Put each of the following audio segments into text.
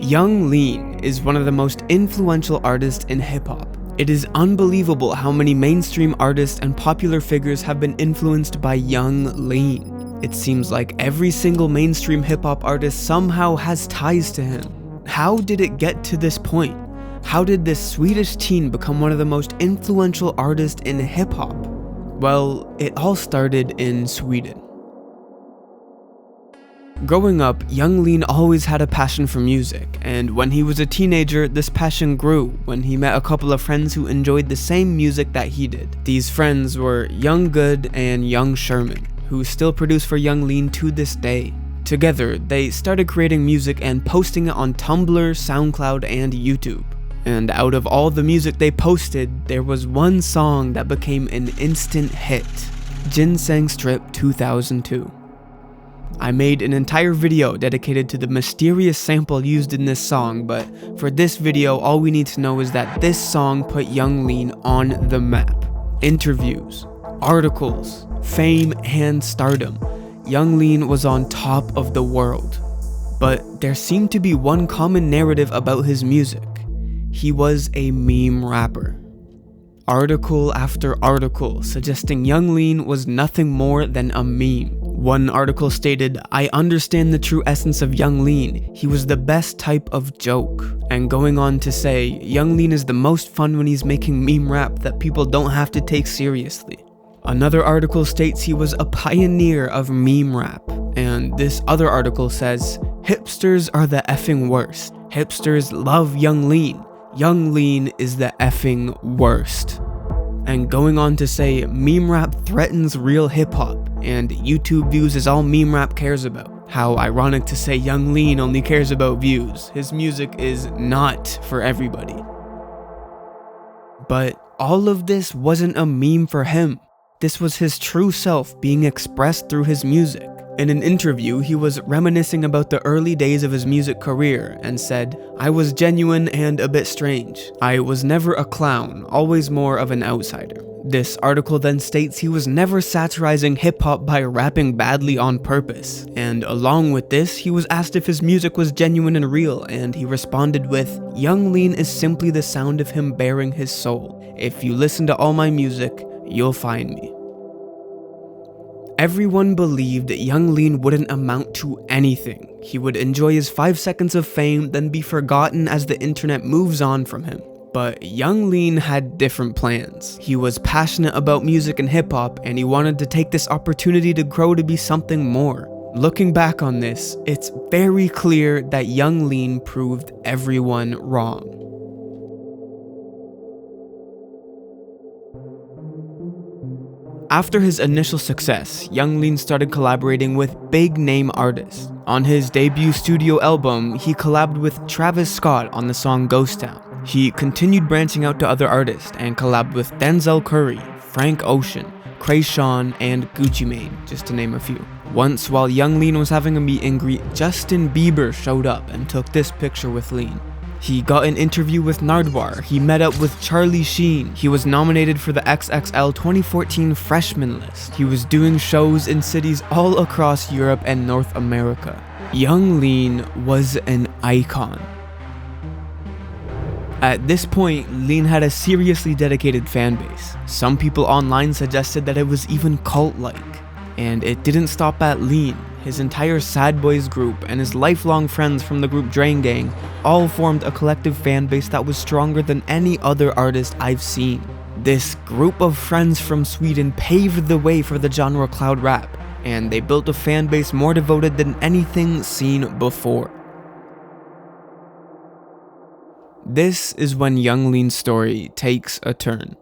Young Lean is one of the most influential artists in hip-hop. It is unbelievable how many mainstream artists and popular figures have been influenced by Young Lean. It seems like every single mainstream hip-hop artist somehow has ties to him. How did it get to this point? How did this Swedish teen become one of the most influential artists in hip-hop? Well, it all started in Sweden. Growing up, Young Lean always had a passion for music, and when he was a teenager, this passion grew when he met a couple of friends who enjoyed the same music that he did. These friends were Young Good and Young Sherman, who still produce for Young Lean to this day. Together, they started creating music and posting it on Tumblr, SoundCloud, and YouTube. And out of all the music they posted, there was one song that became an instant hit, Ginseng Strip 2002. I made an entire video dedicated to the mysterious sample used in this song, but for this video, all we need to know is that this song put Young Lean on the map. Interviews, articles, fame, and stardom. Young Lean was on top of the world. But there seemed to be one common narrative about his music. He was a meme rapper. Article after article suggesting Young Lean was nothing more than a meme. One article stated, "I understand the true essence of Young Lean. He was the best type of joke." And going on to say, Young Lean is the most fun when he's making meme rap that people don't have to take seriously. Another article states he was a pioneer of meme rap. And this other article says, "Hipsters are the effing worst. Hipsters love Young Lean. Young Lean is the effing worst." And going on to say, meme rap threatens real hip-hop, and YouTube views is all meme rap cares about. How ironic to say Young Lean only cares about views. His music is not for everybody. But all of this wasn't a meme for him. This was his true self being expressed through his music. In an interview, he was reminiscing about the early days of his music career and said, "I was genuine and a bit strange. I was never a clown, always more of an outsider." This article then states he was never satirizing hip-hop by rapping badly on purpose. And along with this, he was asked if his music was genuine and real, and he responded with, "Young Lean is simply the sound of him bearing his soul. If you listen to all my music, you'll find me." Everyone believed Young Lean wouldn't amount to anything. He would enjoy his 5 seconds of fame, then be forgotten as the internet moves on from him. But Young Lean had different plans. He was passionate about music and hip-hop, and he wanted to take this opportunity to grow to be something more. Looking back on this, it's very clear that Young Lean proved everyone wrong. After his initial success, Young Lean started collaborating with big-name artists. On his debut studio album, he collabed with Travis Scott on the song Ghost Town. He continued branching out to other artists and collabed with Denzel Curry, Frank Ocean, Krayshawn, and Gucci Mane, just to name a few. Once, while Young Lean was having a meet and greet, Justin Bieber showed up and took this picture with Lean. He got an interview with Nardwuar, he met up with Charlie Sheen, he was nominated for the XXL 2014 Freshman List, he was doing shows in cities all across Europe and North America. Young Lean was an icon. At this point, Lean had a seriously dedicated fanbase. Some people online suggested that it was even cult-like. And it didn't stop at Lean. His entire Sad Boys group and his lifelong friends from the group Drain Gang all formed a collective fan base that was stronger than any other artist I've seen. This group of friends from Sweden paved the way for the genre cloud rap, and they built a fan base more devoted than anything seen before. This is when Young Lean's story takes a turn.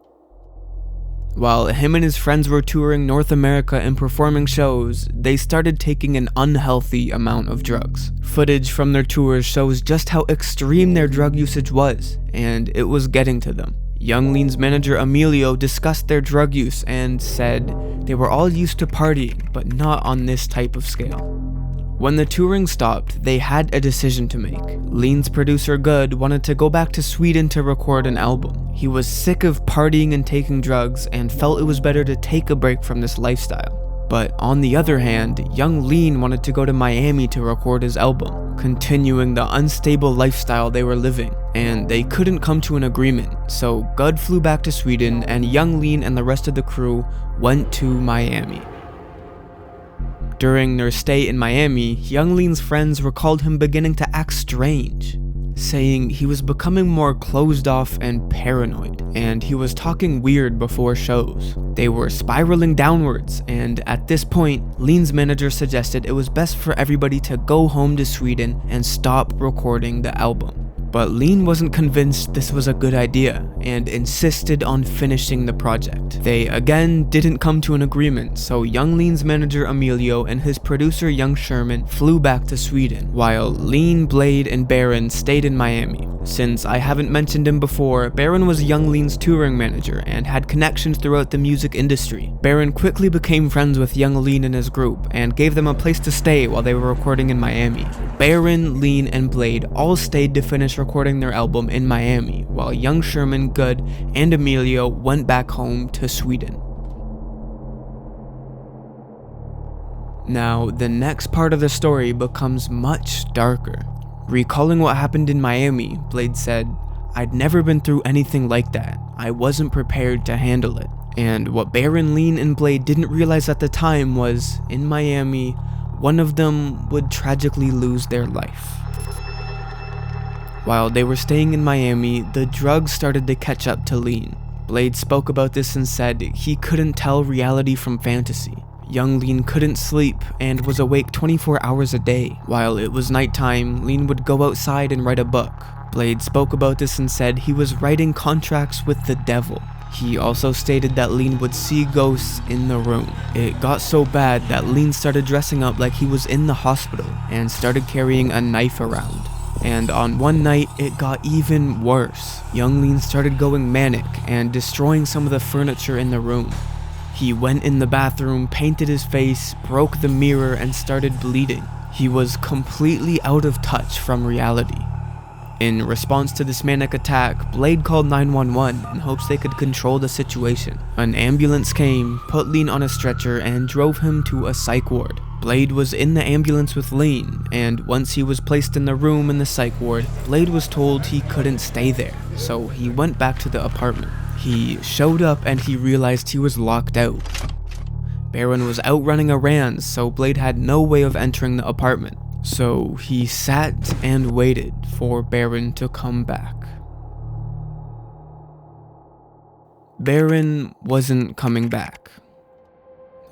While him and his friends were touring North America and performing shows, they started taking an unhealthy amount of drugs. Footage from their tours shows just how extreme their drug usage was, and it was getting to them. Young Lean's manager Emilio discussed their drug use and said they were all used to partying, but not on this type of scale. When the touring stopped, they had a decision to make. Lean's producer Good wanted to go back to Sweden to record an album. He was sick of partying and taking drugs and felt it was better to take a break from this lifestyle. But on the other hand, young Lean wanted to go to Miami to record his album, continuing the unstable lifestyle they were living, and they couldn't come to an agreement, so Gud flew back to Sweden and young Lean and the rest of the crew went to Miami. During their stay in Miami, young Lean's friends recalled him beginning to act strange, saying he was becoming more closed off and paranoid, and he was talking weird before shows. They were spiraling downwards, and at this point, Lean's manager suggested it was best for everybody to go home to Sweden and stop recording the album. But Lean wasn't convinced this was a good idea and insisted on finishing the project. They again didn't come to an agreement, so young Lean's manager Emilio and his producer young Sherman flew back to Sweden, while Lean, Blade, and Baron stayed in Miami. Since I haven't mentioned him before, Baron was young Lean's touring manager and had connections throughout the music industry. Baron quickly became friends with young Lean and his group and gave them a place to stay while they were recording in Miami. Baron, Lean, and Blade all stayed to finish recording their album in Miami, while young Sherman, Gud, and Emilio went back home to Sweden. Now, the next part of the story becomes much darker. Recalling what happened in Miami, Blade said, "I'd never been through anything like that. I wasn't prepared to handle it." And what Baron, Lean, and Blade didn't realize at the time was, in Miami, one of them would tragically lose their life. While they were staying in Miami, the drugs started to catch up to Lean. Blade spoke about this and said he couldn't tell reality from fantasy. Young Lean couldn't sleep and was awake 24 hours a day. While it was nighttime, Lean would go outside and write a book. Blade spoke about this and said he was writing contracts with the devil. He also stated that Lean would see ghosts in the room. It got so bad that Lean started dressing up like he was in the hospital and started carrying a knife around. And on one night, it got even worse. Young Lean started going manic and destroying some of the furniture in the room. He went in the bathroom, painted his face, broke the mirror, and started bleeding. He was completely out of touch from reality. In response to this manic attack, Blade called 911 in hopes they could control the situation. An ambulance came, put Lean on a stretcher, and drove him to a psych ward. Blade was in the ambulance with Lean, and once he was placed in the room in the psych ward, Blade was told he couldn't stay there, so he went back to the apartment. He showed up and he realized he was locked out. Baron was out running errands, so Blade had no way of entering the apartment. So he sat and waited for Baron to come back. Baron wasn't coming back.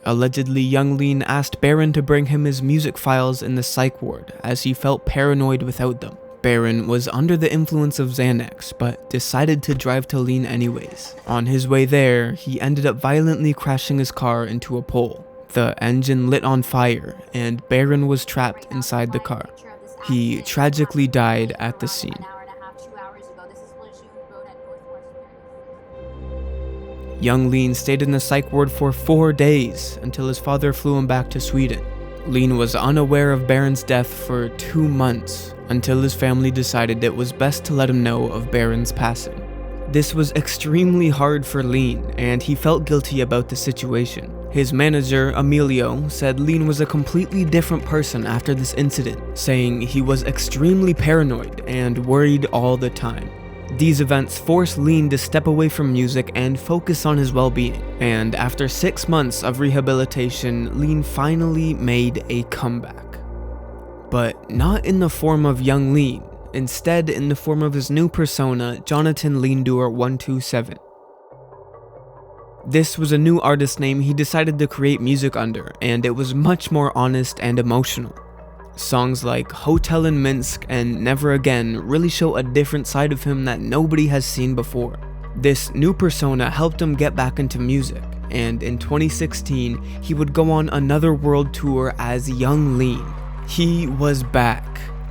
Allegedly, young Lean asked Baron to bring him his music files in the psych ward as he felt paranoid without them. Baron was under the influence of Xanax, but decided to drive to Lean anyways. On his way there, he ended up violently crashing his car into a pole. The engine lit on fire, and Baron was trapped inside the car. He tragically died at the scene. Young Lean stayed in the psych ward for 4 days until his father flew him back to Sweden. Lean was unaware of Baron's death for 2 months until his family decided it was best to let him know of Baron's passing. This was extremely hard for Lean, and he felt guilty about the situation. His manager, Emilio, said Lean was a completely different person after this incident, saying he was extremely paranoid and worried all the time. These events forced Lean to step away from music and focus on his well-being, and after 6 months of rehabilitation, Lean finally made a comeback. But not in the form of young Lean, instead in the form of his new persona, Jonathan Leendoer 127. This was a new artist name he decided to create music under, and it was much more honest and emotional. Songs like Hotel in Minsk and Never Again really show a different side of him that nobody has seen before. This new persona helped him get back into music, and in 2016, he would go on another world tour as young Lean. He was back.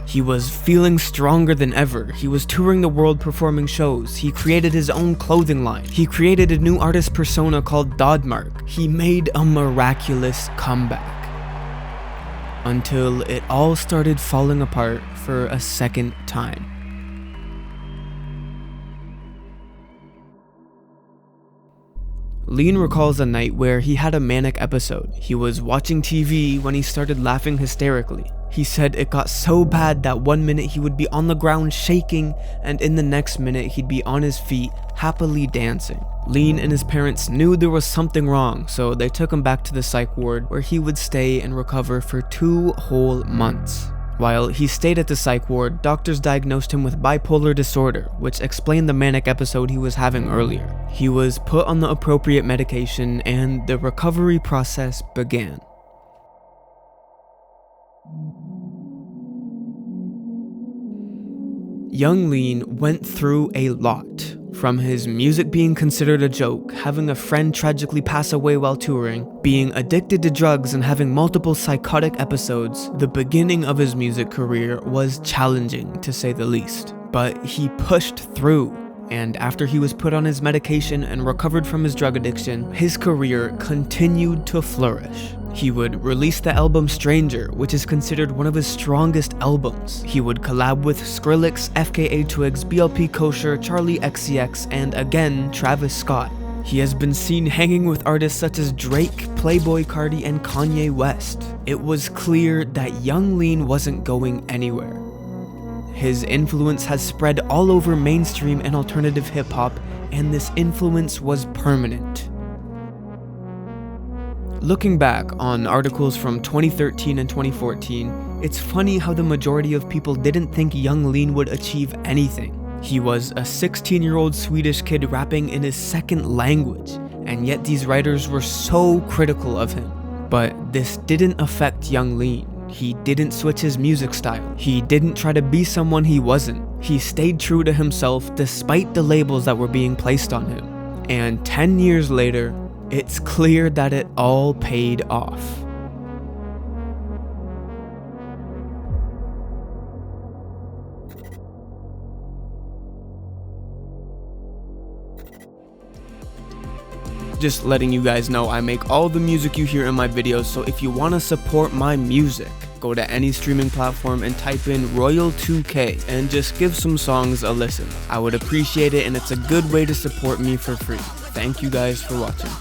He was feeling stronger than ever. He was touring the world performing shows. He created his own clothing line. He created a new artist persona called Dodmark. He made a miraculous comeback. Until it all started falling apart for a second time. Lean recalls a night where he had a manic episode. He was watching TV when he started laughing hysterically. He said it got so bad that one minute he would be on the ground shaking, and in the next minute he'd be on his feet, happily dancing. Lean and his parents knew there was something wrong, so they took him back to the psych ward where he would stay and recover for 2 whole months. While he stayed at the psych ward, doctors diagnosed him with bipolar disorder, which explained the manic episode he was having earlier. He was put on the appropriate medication, and the recovery process began. Young Lean went through a lot. From his music being considered a joke, having a friend tragically pass away while touring, being addicted to drugs, and having multiple psychotic episodes, the beginning of his music career was challenging, to say the least. But he pushed through, and after he was put on his medication and recovered from his drug addiction, his career continued to flourish. He would release the album Stranger, which is considered one of his strongest albums. He would collab with Skrillex, FKA Twigs, BLP Kosher, Charlie XCX, and again, Travis Scott. He has been seen hanging with artists such as Drake, Playboi Carti, and Kanye West. It was clear that Young Lean wasn't going anywhere. His influence has spread all over mainstream and alternative hip-hop, and this influence was permanent. Looking back on articles from 2013 and 2014, it's funny how the majority of people didn't think Young Lean would achieve anything. He was a 16-year-old Swedish kid rapping in his second language, and yet these writers were so critical of him. But this didn't affect Young Lean. He didn't switch his music style. He didn't try to be someone he wasn't. He stayed true to himself despite the labels that were being placed on him. And 10 years later, it's clear that it all paid off. Just letting you guys know, I make all the music you hear in my videos, so if you want to support my music, go to any streaming platform and type in Royal2K and just give some songs a listen. I would appreciate it, and it's a good way to support me for free. Thank you guys for watching.